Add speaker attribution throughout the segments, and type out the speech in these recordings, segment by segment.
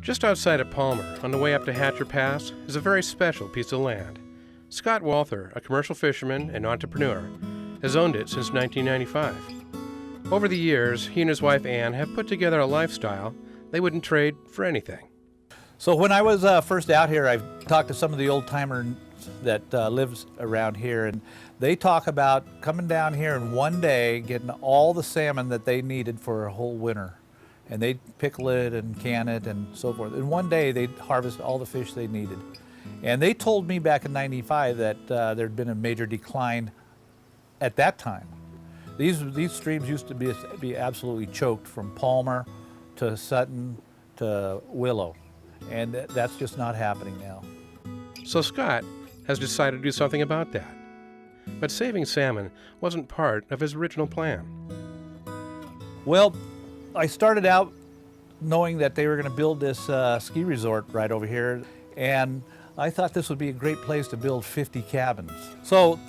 Speaker 1: Just outside of Palmer, on the way up to Hatcher Pass, is a very special piece of land. Scott Walther, a commercial fisherman and entrepreneur, has owned it since 1995. Over the years, he and his wife Ann have put together a lifestyle they wouldn't trade for anything.
Speaker 2: So when I was first out here, I talked to some of the old-timers that lives around here, and they talk about coming down here in one day, getting all the salmon that they needed for a whole winter. And they'd pickle it and can it and so forth. In one day, they'd harvest all the fish they needed. And they told me back in '95 that there'd been a major decline at that time. These streams used to be absolutely choked from Palmer to Sutton to Willow. And that's just not happening now.
Speaker 1: So Scott has decided to do something about that. But saving salmon wasn't part of his original plan.
Speaker 2: Well, I started out knowing that they were going to build this ski resort right over here, and I thought this would be a great place to build 50 cabins. So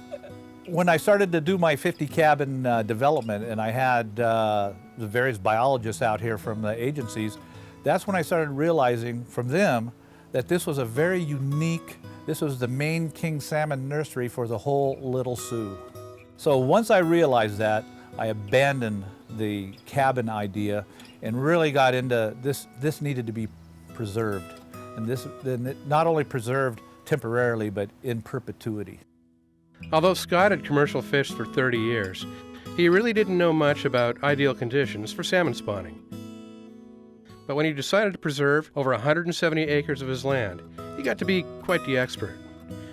Speaker 2: when I started to do my 50 cabin development, and I had the various biologists out here from the agencies, that's when I started realizing from them that this was a very unique, this was the main king salmon nursery for the whole Little Sioux. So once I realized that, I abandoned the cabin idea and really got into this needed to be preserved. And this not only preserved temporarily, but in perpetuity.
Speaker 1: Although Scott had commercial fished for 30 years, he really didn't know much about ideal conditions for salmon spawning. But when he decided to preserve over 170 acres of his land, he got to be quite the expert.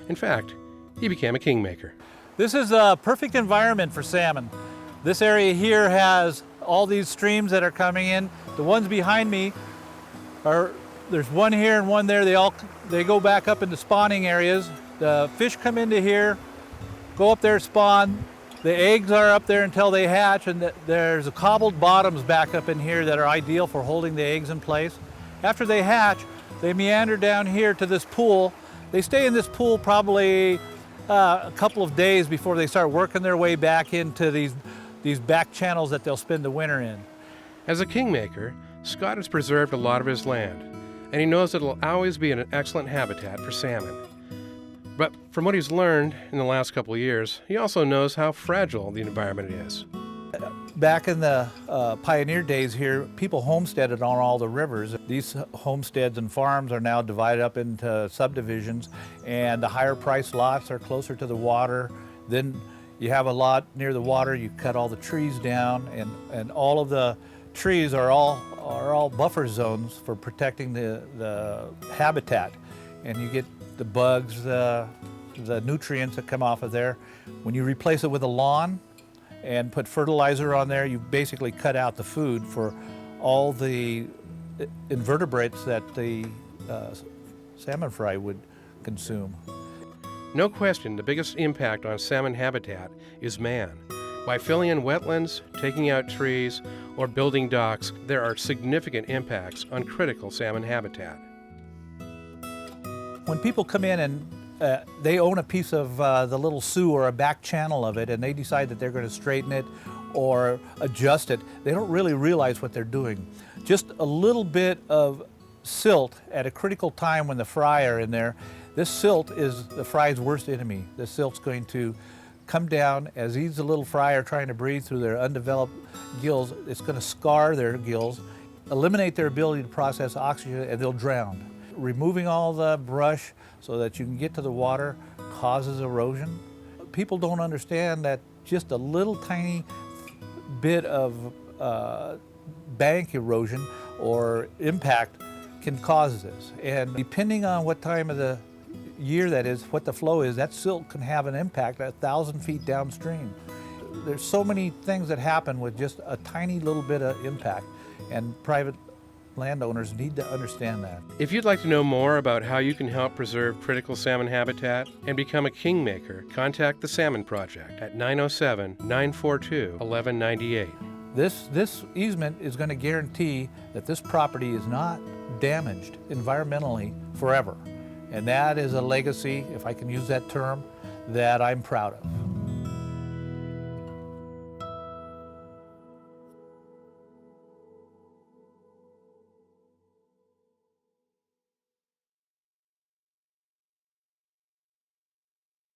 Speaker 1: In fact, he became a kingmaker.
Speaker 2: This is a perfect environment for salmon. This area here has all these streams that are coming in. The ones behind me there's one here and one there. They go back up into spawning areas. The fish come into here, go up there, spawn. The eggs are up there until they hatch, and there's cobbled bottoms back up in here that are ideal for holding the eggs in place. After they hatch, they meander down here to this pool. They stay in this pool probably a couple of days before they start working their way back into these back channels that they'll spend the winter in.
Speaker 1: As a kingmaker, Scott has preserved a lot of his land, and he knows that it'll always be an excellent habitat for salmon. But from what he's learned in the last couple of years, he also knows how fragile the environment is.
Speaker 2: Back in the pioneer days here, people homesteaded on all the rivers. These homesteads and farms are now divided up into subdivisions, and the higher priced lots are closer to the water. Then you have a lot near the water, you cut all the trees down, and all of the trees are all buffer zones for protecting the habitat. And you get the bugs, the nutrients that come off of there. When you replace it with a lawn and put fertilizer on there, you basically cut out the food for all the invertebrates that the salmon fry would consume.
Speaker 1: No question, the biggest impact on salmon habitat is man. By filling in wetlands, taking out trees, or building docks, there are significant impacts on critical salmon habitat.
Speaker 2: When people come in and they own a piece of the Little Sioux or a back channel of it, and they decide that they're going to straighten it or adjust it, they don't really realize what they're doing. Just a little bit of silt at a critical time when the fry are in there, this silt is the fry's worst enemy. The silt's going to come down as these little fry are trying to breathe through their undeveloped gills. It's going to scar their gills, eliminate their ability to process oxygen, and they'll drown. Removing all the brush so that you can get to the water causes erosion. People don't understand that just a little tiny bit of bank erosion or impact can cause this. And depending on what time of the year that is, what the flow is, that silt can have an impact 1,000 feet downstream. There's so many things that happen with just a tiny little bit of impact, and private landowners need to understand that.
Speaker 1: If you'd like to know more about how you can help preserve critical salmon habitat and become a kingmaker, contact the Salmon Project at 907-942-1198.
Speaker 2: This easement is going to guarantee that this property is not damaged environmentally forever. And that is a legacy, if I can use that term, that I'm proud of.